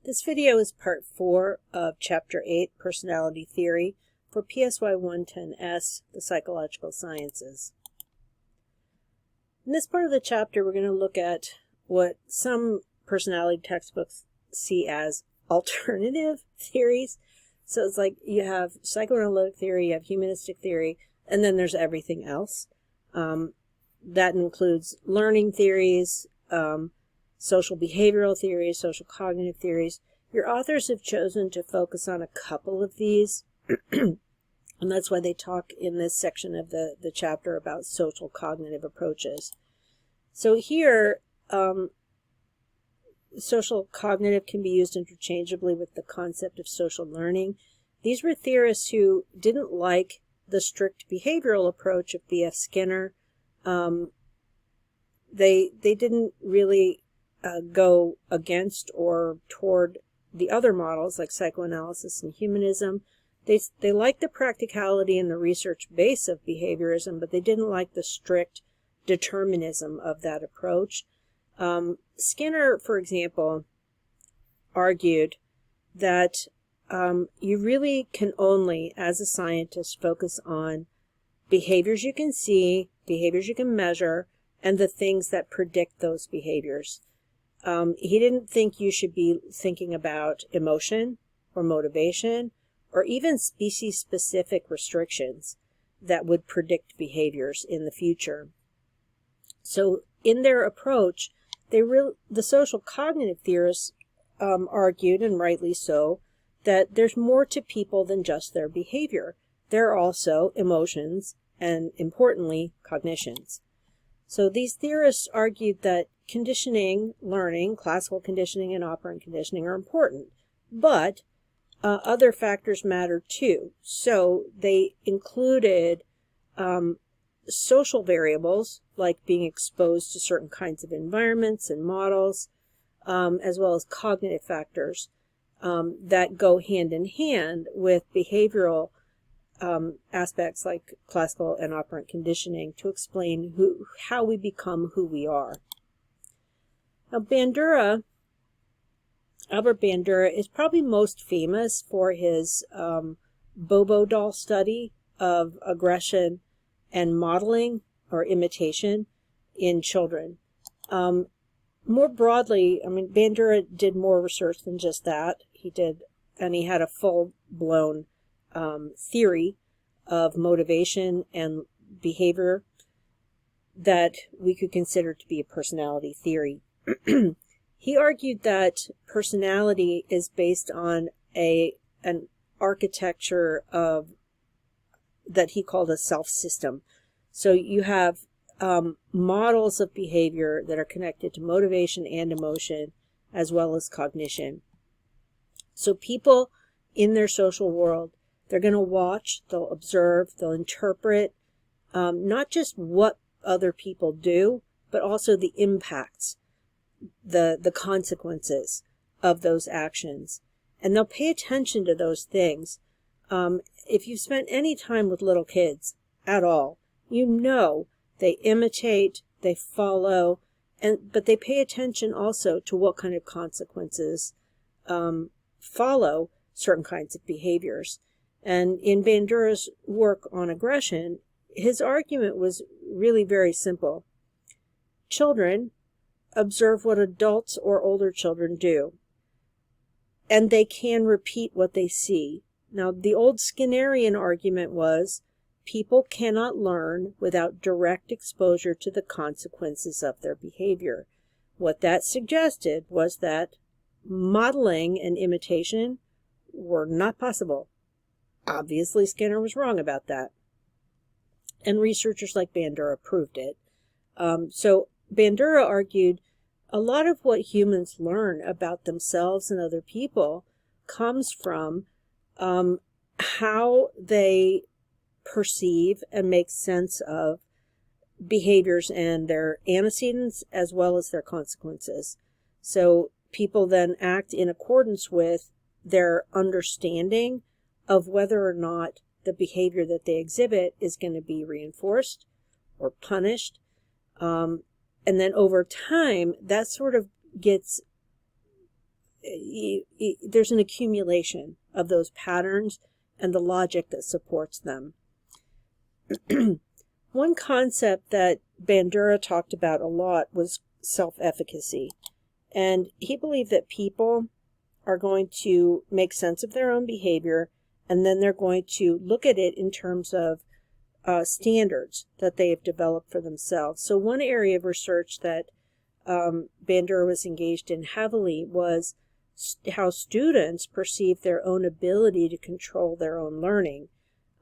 This video is part 4 of Chapter 8, Personality Theory, for PSY 110S, the Psychological Sciences. In this part of the chapter, we're going to look at what some personality textbooks see as alternative theories. So it's like you have psychoanalytic theory, you have humanistic theory, and then there's everything else. That includes learning theories, social behavioral theories, social cognitive theories. Your authors have chosen to focus on a couple of these, and that's why they talk in this section of the chapter about social cognitive approaches. So here, social cognitive can be used interchangeably with the concept of social learning. These were theorists who didn't like the strict behavioral approach of B.F. Skinner. They didn't really go against or toward the other models like psychoanalysis and humanism. They liked the practicality and the research base of behaviorism, but they didn't like the strict determinism of that approach. Skinner, for example, argued that you really can only, as a scientist, focus on behaviors you can see, behaviors you can measure, and the things that predict those behaviors. He didn't think you should be thinking about emotion or motivation or even species-specific restrictions that would predict behaviors in the future. So in their approach, the social cognitive theorists argued, and rightly so, that there's more to people than just their behavior. There are also emotions and, importantly, cognitions. So these theorists argued that conditioning, learning, classical conditioning and operant conditioning are important, but other factors matter too. So they included social variables like being exposed to certain kinds of environments and models, as well as cognitive factors that go hand in hand with behavioral aspects like classical and operant conditioning to explain how we become who we are. Now, Albert Bandura is probably most famous for his Bobo doll study of aggression and modeling or imitation in children. More broadly, I mean, Bandura did more research than just that. He had a full-blown theory of motivation and behavior that we could consider to be a personality theory. He argued that personality is based on an architecture that he called a self-system. So you have models of behavior that are connected to motivation and emotion, as well as cognition. So people in their social world, they're going to watch, they'll observe, they'll interpret, not just what other people do, but also the impacts, the consequences of those actions. And they'll pay attention to those things. If you've spent any time with little kids at all, you know they imitate, they follow, but they pay attention also to what kind of consequences follow certain kinds of behaviors. And in Bandura's work on aggression, his argument was really very simple. Children observe what adults or older children do, and they can repeat what they see. Now, the old Skinnerian argument was people cannot learn without direct exposure to the consequences of their behavior. What that suggested was that modeling and imitation were not possible. Obviously, Skinner was wrong about that. And researchers like Bandura proved it. So Bandura argued a lot of what humans learn about themselves and other people comes from how they perceive and make sense of behaviors and their antecedents as well as their consequences. So people then act in accordance with their understanding of whether or not the behavior that they exhibit is going to be reinforced or punished. And then over time, that sort of gets there's an accumulation of those patterns and the logic that supports them. One concept that Bandura talked about a lot was self-efficacy. And he believed that people are going to make sense of their own behavior, and then they're going to look at it in terms of standards that they have developed for themselves. So one area of research that Bandura was engaged in heavily was how students perceive their own ability to control their own learning.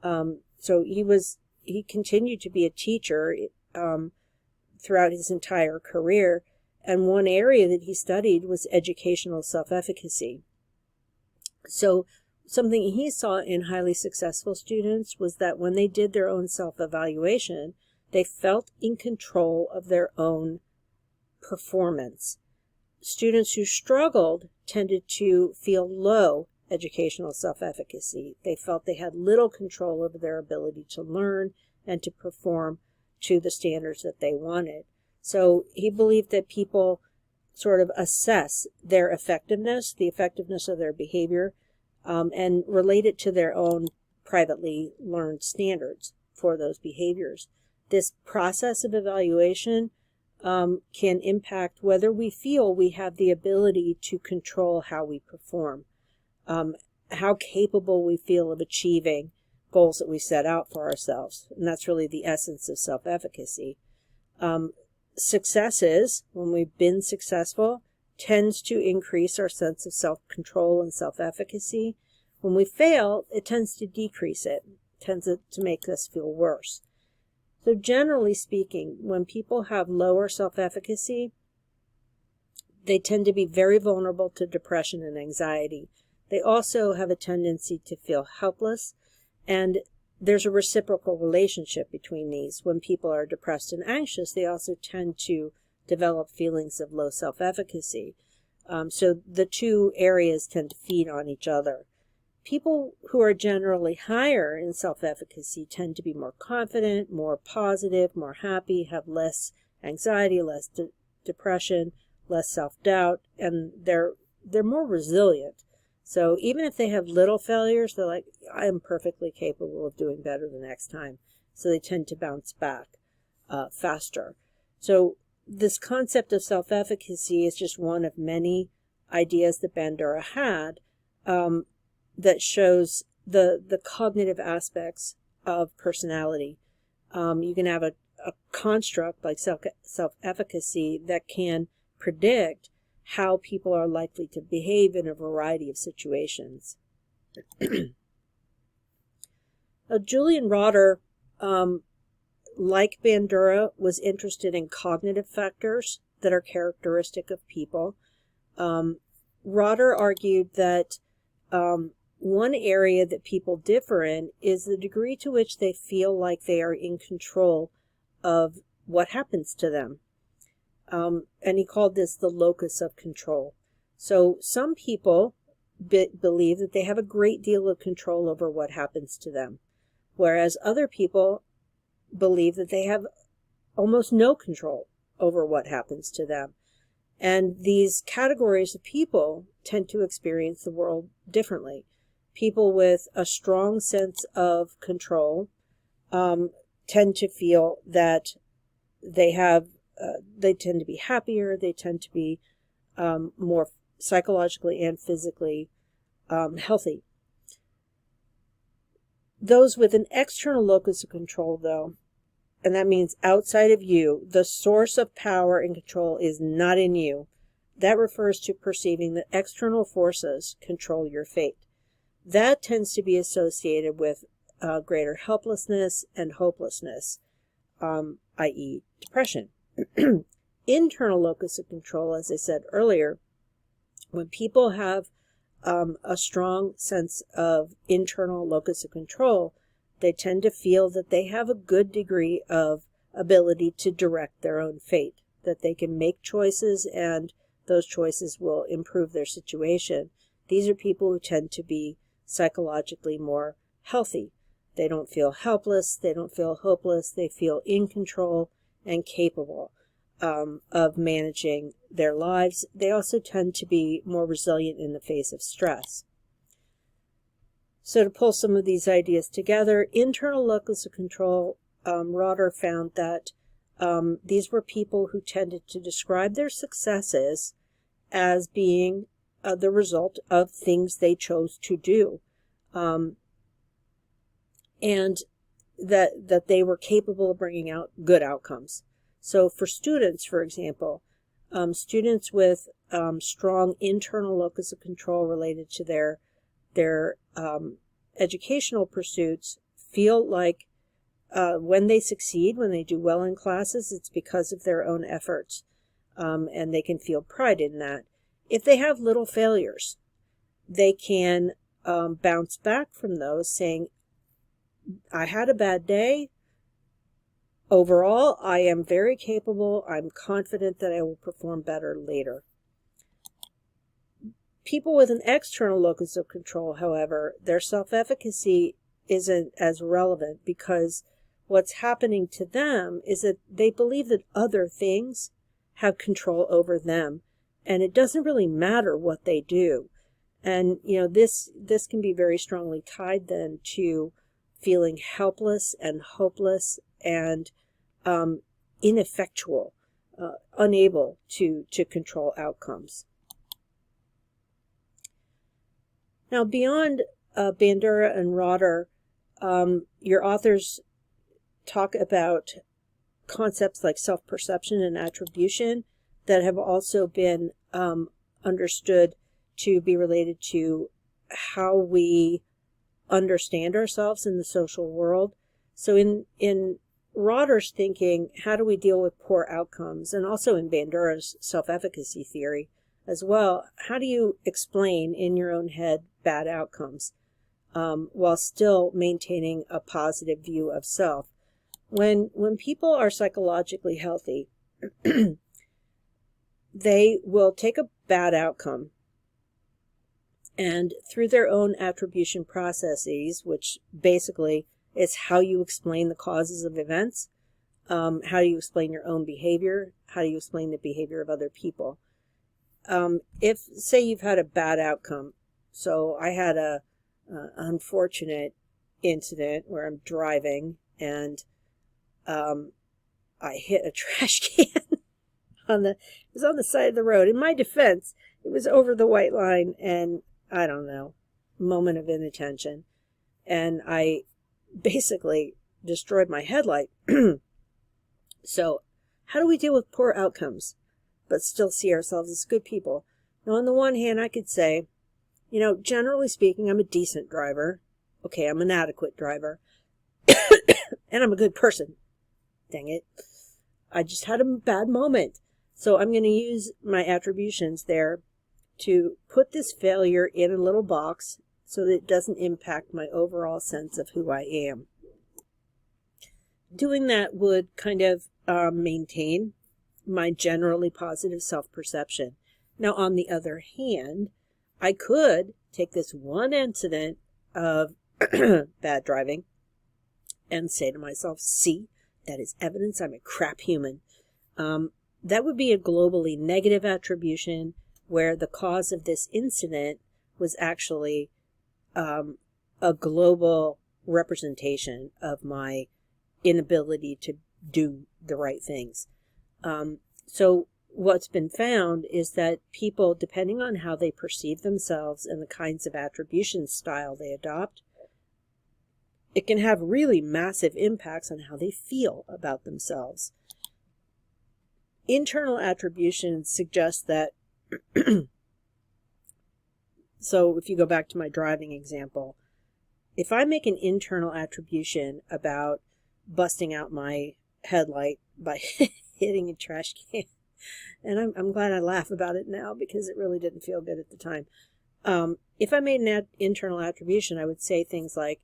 So he continued to be a teacher throughout his entire career, and one area that he studied was educational self-efficacy. So something he saw in highly successful students was that when they did their own self-evaluation, they felt in control of their own performance. Students who struggled tended to feel low educational self-efficacy. They felt they had little control over their ability to learn and to perform to the standards that they wanted. So he believed that people sort of assess their effectiveness, the effectiveness of their behavior, and relate it to their own privately learned standards for those behaviors. This process of evaluation can impact whether we feel we have the ability to control how we perform, how capable we feel of achieving goals that we set out for ourselves. And that's really the essence of self-efficacy. Successes, when we've been successful, tends to increase our sense of self-control and self-efficacy. When we fail, it tends to decrease it. It tends to make us feel worse. So generally speaking, when people have lower self-efficacy, they tend to be very vulnerable to depression and anxiety. They also have a tendency to feel helpless, and there's a reciprocal relationship between these. When people are depressed and anxious, they also tend to develop feelings of low self-efficacy. So the two areas tend to feed on each other. People who are generally higher in self-efficacy tend to be more confident, more positive, more happy, have less anxiety, less depression, less self-doubt, and they're more resilient. So even if they have little failures, they're like, I am perfectly capable of doing better the next time. So they tend to bounce back faster. So this concept of self-efficacy is just one of many ideas that Bandura had that shows the cognitive aspects of personality. You can have a construct like self-efficacy that can predict how people are likely to behave in a variety of situations. Julian Rotter, like Bandura, was interested in cognitive factors that are characteristic of people. Rotter argued that one area that people differ in is the degree to which they feel like they are in control of what happens to them. And he called this the locus of control. So some people believe that they have a great deal of control over what happens to them, whereas other people believe that they have almost no control over what happens to them. And these categories of people tend to experience the world differently. People with a strong sense of control tend to feel that they tend to be happier, they tend to be more psychologically and physically healthy. Those with an external locus of control, though, and that means outside of you, the source of power and control is not in you. That refers to perceiving that external forces control your fate. That tends to be associated with greater helplessness and hopelessness, i.e. depression. Internal locus of control, as I said earlier, when people have a strong sense of internal locus of control, they tend to feel that they have a good degree of ability to direct their own fate, that they can make choices and those choices will improve their situation. These are people who tend to be psychologically more healthy. They don't feel helpless, they don't feel hopeless, they feel in control and capable. of managing their lives. They also tend to be more resilient in the face of stress. So to pull some of these ideas together, internal locus of control, Rotter found that these were people who tended to describe their successes as being the result of things they chose to do, and that they were capable of bringing out good outcomes. So for students, for example, students with strong internal locus of control related to their educational pursuits feel like when they succeed, when they do well in classes, it's because of their own efforts, and they can feel pride in that. If they have little failures, they can bounce back from those saying, I had a bad day. Overall, I am very capable. I'm confident that I will perform better later. People with an external locus of control, however, their self-efficacy isn't as relevant because what's happening to them is that they believe that other things have control over them, and it doesn't really matter what they do. And, this can be very strongly tied then to feeling helpless and hopeless and ineffectual, unable to control outcomes. Now, beyond Bandura and Rotter, your authors talk about concepts like self-perception and attribution that have also been understood to be related to how we understand ourselves in the social world. So in Rotter's thinking, how do we deal with poor outcomes? And also in Bandura's self-efficacy theory as well, how do you explain in your own head bad outcomes while still maintaining a positive view of self? When people are psychologically healthy, they will take a bad outcome and through their own attribution processes, which basically is how you explain the causes of events, how do you explain your own behavior, how do you explain the behavior of other people. If, say, you've had a bad outcome, so I had a unfortunate incident where I'm driving and I hit a trash can it was on the side of the road. In my defense, it was over the white line and I don't know, moment of inattention. And I basically destroyed my headlight. So how do we deal with poor outcomes, but still see ourselves as good people? Now, on the one hand, I could say, generally speaking, I'm a decent driver. Okay, I'm an adequate driver. And I'm a good person. Dang it. I just had a bad moment. So I'm going to use my attributions there to put this failure in a little box so that it doesn't impact my overall sense of who I am. Doing that would kind of maintain my generally positive self-perception. Now, on the other hand, I could take this one incident of bad driving and say to myself, see, that is evidence I'm a crap human. That would be a globally negative attribution where the cause of this incident was actually a global representation of my inability to do the right things. So what's been found is that people, depending on how they perceive themselves and the kinds of attribution style they adopt, it can have really massive impacts on how they feel about themselves. Internal attribution suggests that, so if you go back to my driving example, if I make an internal attribution about busting out my headlight by hitting a trash can, and I'm glad I laugh about it now because it really didn't feel good at the time. If I made an internal attribution, I would say things like,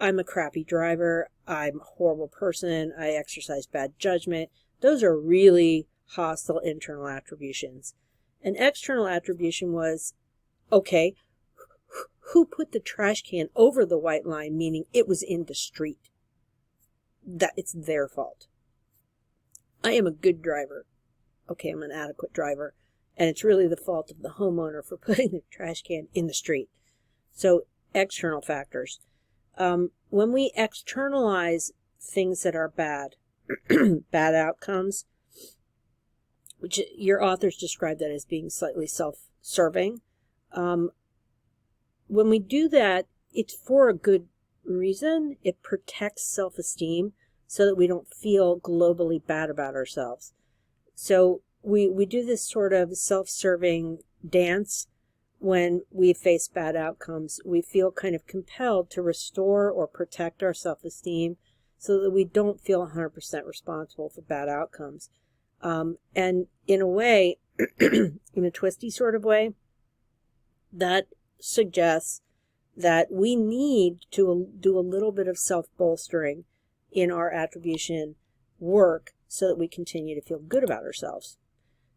I'm a crappy driver, I'm a horrible person, I exercise bad judgment. Those are really hostile internal attributions. An external attribution was, okay, who put the trash can over the white line, meaning it was in the street? That it's their fault. I am a good driver. okay, I'm an adequate driver. And it's really the fault of the homeowner for putting the trash can in the street. So external factors. When we externalize things that are bad, bad outcomes, which your authors describe that as being slightly self-serving. When we do that, it's for a good reason. It protects self-esteem so that we don't feel globally bad about ourselves. So we do this sort of self-serving dance when we face bad outcomes. We feel kind of compelled to restore or protect our self-esteem so that we don't feel 100% responsible for bad outcomes. And in a way, in a twisty sort of way, that suggests that we need to do a little bit of self-bolstering in our attribution work so that we continue to feel good about ourselves.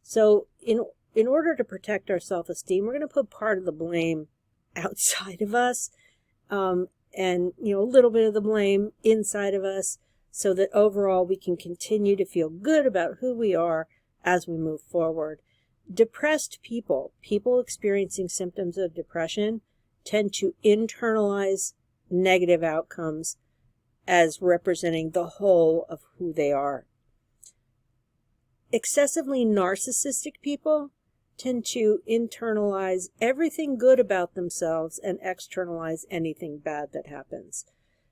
So in order to protect our self-esteem, we're going to put part of the blame outside of us, and a little bit of the blame inside of us, so that overall we can continue to feel good about who we are as we move forward. Depressed people experiencing symptoms of depression, tend to internalize negative outcomes as representing the whole of who they are. Excessively narcissistic people tend to internalize everything good about themselves and externalize anything bad that happens.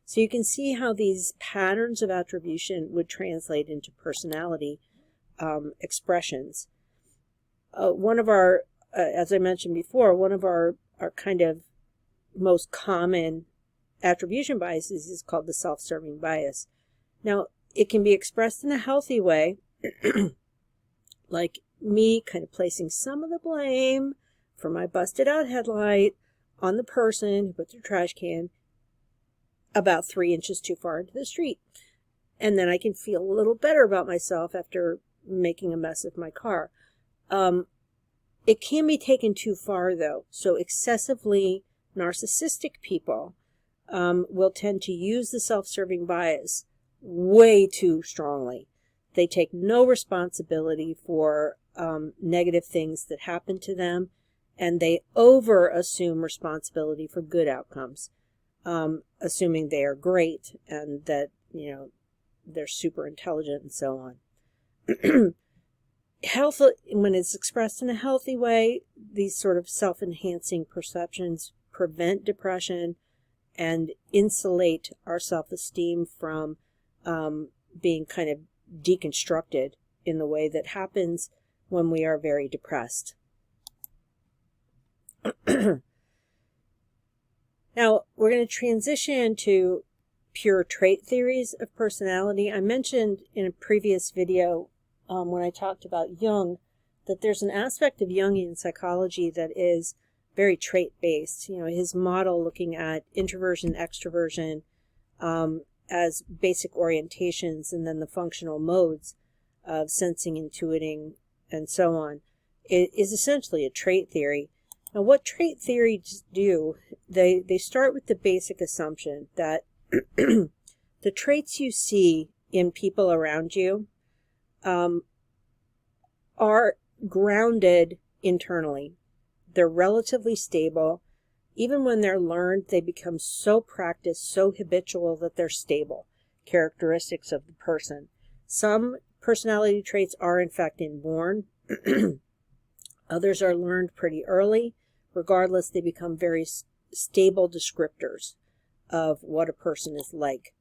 So you can see how these patterns of attribution would translate into personality expressions. One of our, as I mentioned before, one of our kind of most common attribution biases is called the self-serving bias. Now, it can be expressed in a healthy way, like me kind of placing some of the blame for my busted out headlight on the person who put their trash can about 3 inches too far into the street. And then I can feel a little better about myself after making a mess of my car. It can be taken too far, though. So excessively narcissistic people will tend to use the self-serving bias way too strongly. They take no responsibility for negative things that happen to them, and they over-assume responsibility for good outcomes, assuming they are great and that, they're super intelligent and so on. When it's expressed in a healthy way, these sort of self-enhancing perceptions prevent depression and insulate our self-esteem from being kind of deconstructed in the way that happens when we are very depressed. Now, we're going to transition to pure trait theories of personality. I mentioned in a previous video when I talked about Jung that there's an aspect of Jungian psychology that is very trait-based. His model looking at introversion, extroversion as basic orientations, and then the functional modes of sensing, intuiting, and so on. It is essentially a trait theory. Now, what trait theories do, they start with the basic assumption that the traits you see in people around you are grounded internally. They're relatively stable. Even when they're learned, they become so practiced, so habitual that they're stable characteristics of the person. Some personality traits are in fact inborn. Others are learned pretty early. Regardless, they become very stable descriptors of what a person is like.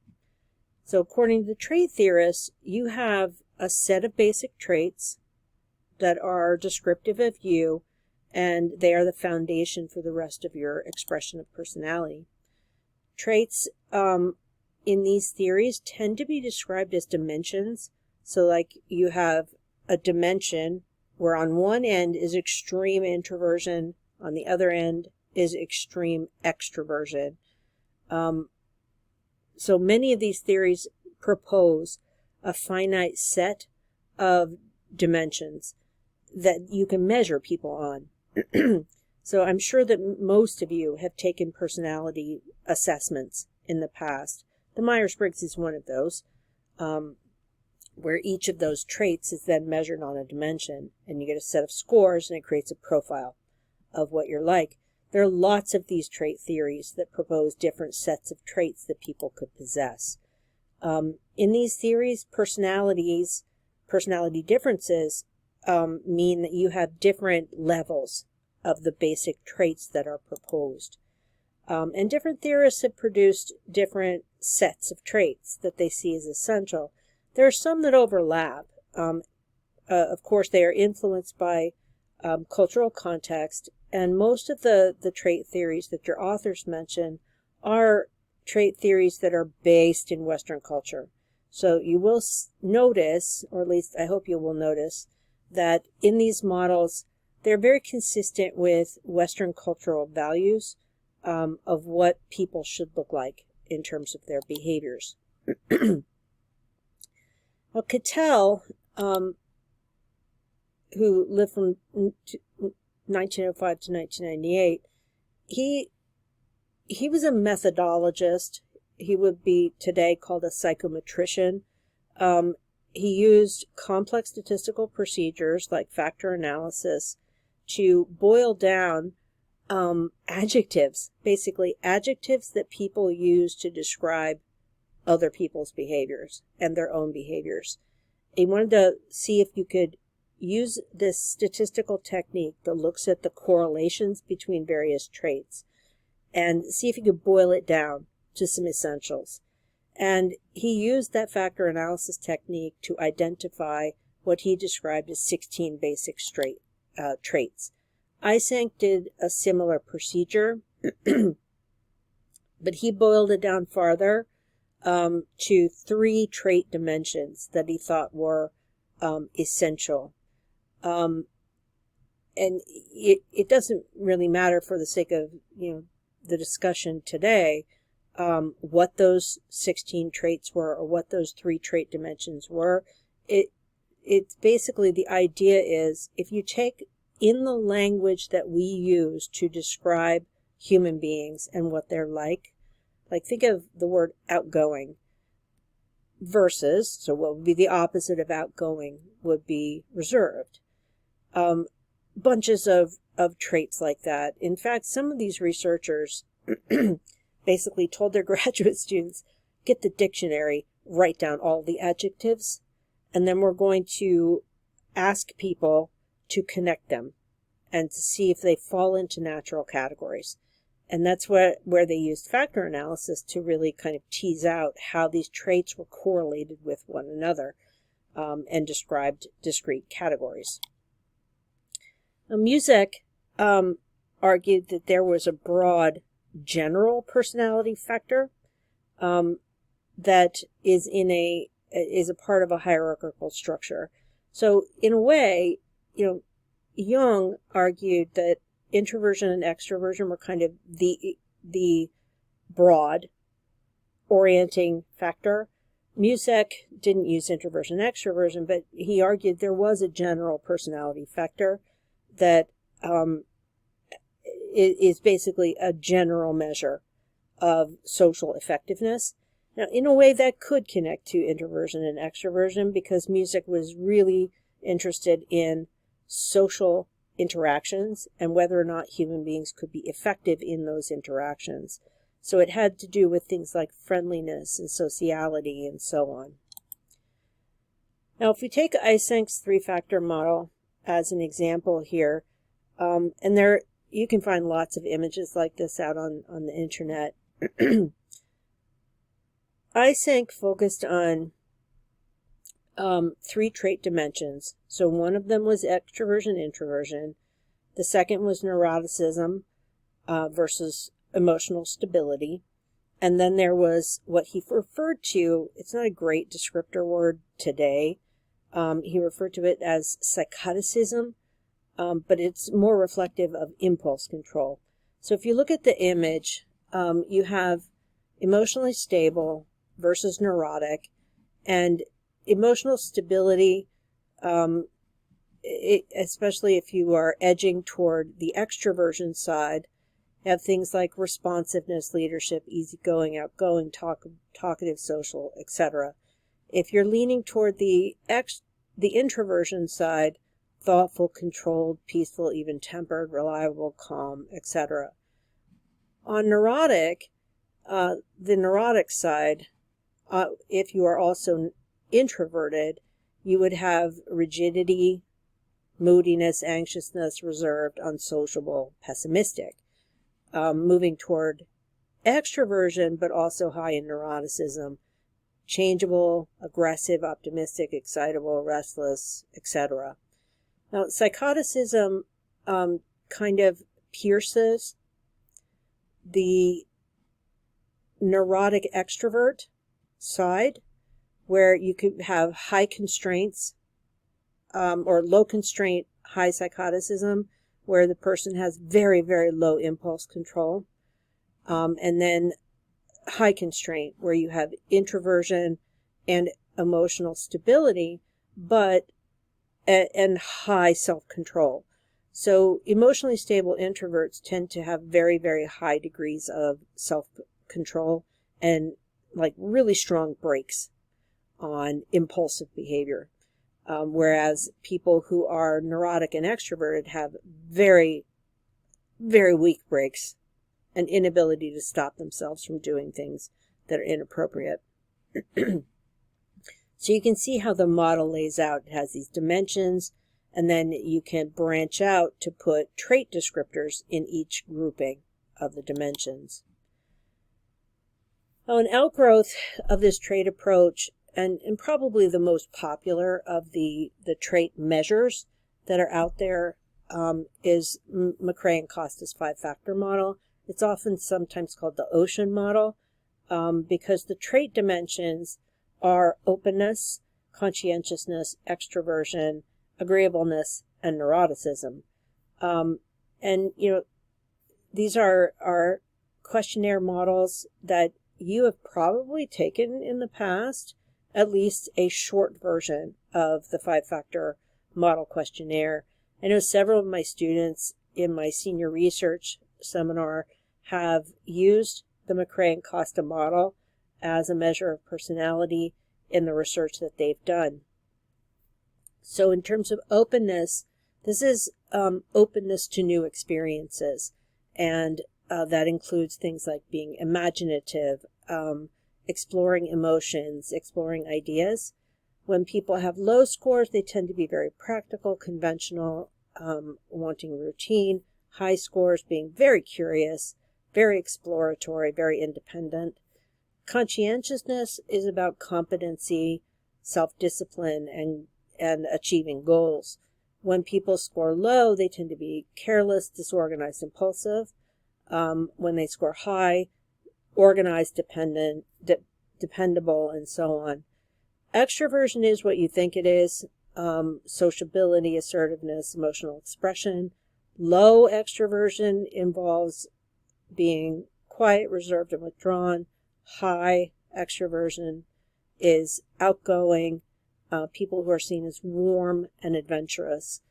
So according to the trait theorists, you have a set of basic traits that are descriptive of you, and they are the foundation for the rest of your expression of personality. Traits in these theories tend to be described as dimensions. So like you have a dimension where on one end is extreme introversion, on the other end is extreme extroversion. So many of these theories propose a finite set of dimensions that you can measure people on. So I'm sure that most of you have taken personality assessments in the past. The Myers-Briggs is one of those. where each of those traits is then measured on a dimension, and you get a set of scores, and it creates a profile of what you're like. There are lots of these trait theories that propose different sets of traits that people could possess. In these theories, personality differences mean that you have different levels of the basic traits that are proposed. And different theorists have produced different sets of traits that they see as essential. There are some that overlap. Of course, they are influenced by cultural context, and most of the trait theories that your authors mention are trait theories that are based in Western culture. So you will notice, or at least I hope you will notice, that in these models, they're very consistent with Western cultural values of what people should look like in terms of their behaviors. Now, Cattell, who lived from 1905 to 1998, he was a methodologist. He would be today called a psychometrician. He used complex statistical procedures like factor analysis to boil down adjectives, basically adjectives that people use to describe other people's behaviors and their own behaviors. He wanted to see if you could use this statistical technique that looks at the correlations between various traits and see if you could boil it down to some essentials. And he used that factor analysis technique to identify what he described as 16 basic traits. Eysenck did a similar procedure, but he boiled it down farther to 3 trait dimensions that he thought were essential. And it doesn't really matter for the sake of the discussion today what those 16 traits were or what those 3 trait dimensions were. It's basically, the idea is, if you take in the language that we use to describe human beings and what they're like think of the word outgoing versus, so what would be the opposite of outgoing would be reserved. Bunches of traits like that. In fact, some of these researchers basically told their graduate students, get the dictionary, write down all the adjectives, and then we're going to ask people to connect them and to see if they fall into natural categories. And that's where they used factor analysis to really kind of tease out how these traits were correlated with one another and described discrete categories. Now, Music argued that there was a broad general personality factor that is a part of a hierarchical structure. So in a way, Jung argued that introversion and extroversion were kind of the broad orienting factor. Music didn't use introversion and extroversion, but he argued there was a general personality factor that is basically a general measure of social effectiveness. Now, in a way, that could connect to introversion and extroversion, because Music was really interested in social interactions and whether or not human beings could be effective in those interactions. So it had to do with things like friendliness and sociality and so on. Now, if we take Eysenck's 3-factor model as an example here, and there you can find lots of images like this out on the internet. Eysenck focused on 3 trait dimensions. So one of them was extroversion, introversion. The second was neuroticism versus emotional stability. And then there was what he referred to, it's not a great descriptor word today, he referred to it as psychoticism, but it's more reflective of impulse control. So if you look at the image, you have emotionally stable versus neurotic, and emotional stability, especially if you are edging toward the extroversion side, have things like responsiveness, leadership, easygoing, outgoing, talkative, social, etc. If you're leaning toward the introversion side, thoughtful, controlled, peaceful, even-tempered, reliable, calm, etc. On neurotic, the neurotic side, if you are also introverted, you would have rigidity, moodiness, anxiousness, reserved, unsociable, pessimistic. Moving toward extroversion, but also high in neuroticism, changeable, aggressive, optimistic, excitable, restless, etc. Now, psychoticism kind of pierces the neurotic extrovert side, where you could have high constraints or low constraint, high psychoticism, where the person has very, very low impulse control. And then high constraint, where you have introversion and emotional stability, and high self-control. So emotionally stable introverts tend to have very, very high degrees of self-control and like really strong brakes on impulsive behavior. Whereas people who are neurotic and extroverted have very, very weak brakes, an inability to stop themselves from doing things that are inappropriate. So you can see how the model lays out. It has these dimensions, and then you can branch out to put trait descriptors in each grouping of the dimensions. Now, an outgrowth of this trait approach, and probably the most popular of the trait measures that are out there, is McRae and Costa's 5-factor model. It's often sometimes called the ocean model, because the trait dimensions are openness, conscientiousness, extroversion, agreeableness, and neuroticism. And, these are questionnaire models that you have probably taken in the past, at least a short version of the 5-factor model questionnaire. I know several of my students in my senior research seminar have used the McRae and Costa model as a measure of personality in the research that they've done. So in terms of openness, this is openness to new experiences, and that includes things like being imaginative, exploring emotions, exploring ideas. When people have low scores, they tend to be very practical, conventional, wanting routine. High scores being very curious, very exploratory, very independent. Conscientiousness is about competency, self-discipline, and achieving goals. When people score low, they tend to be careless, disorganized, impulsive. When they score high, organized, dependent, dependable, and so on. Extroversion is what you think it is. Sociability, assertiveness, emotional expression. Low extroversion involves being quiet, reserved, and withdrawn. High extroversion is outgoing, people who are seen as warm and adventurous.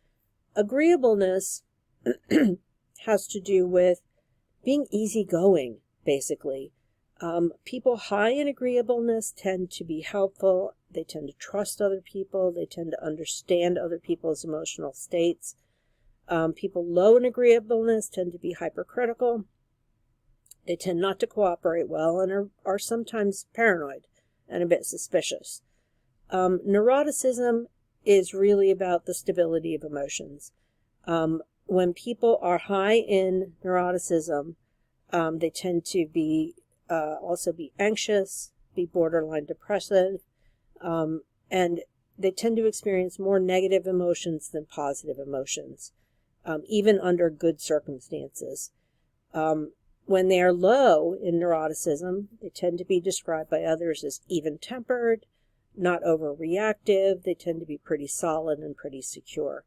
Agreeableness has to do with being easygoing, basically. People high in agreeableness tend to be helpful. They tend to trust other people. They tend to understand other people's emotional states. People low in agreeableness tend to be hypercritical. They tend not to cooperate well and are sometimes paranoid and a bit suspicious. Neuroticism is really about the stability of emotions. When people are high in neuroticism, they tend to be also be anxious, be borderline depressive, and they tend to experience more negative emotions than positive emotions, even under good circumstances. When they are low in neuroticism, they tend to be described by others as even-tempered, not overreactive. They tend to be pretty solid and pretty secure.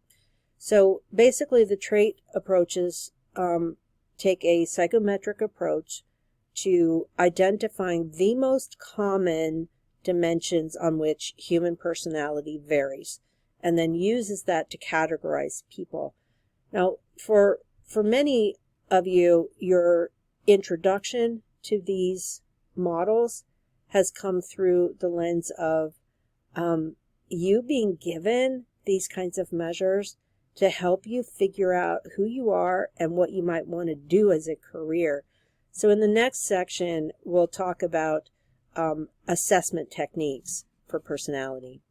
So basically the trait approaches take a psychometric approach to identifying the most common dimensions on which human personality varies, and then uses that to categorize people. Now, for many of you, your introduction to these models has come through the lens of You being given these kinds of measures to help you figure out who you are and what you might want to do as a career. So in the next section, we'll talk about assessment techniques for personality.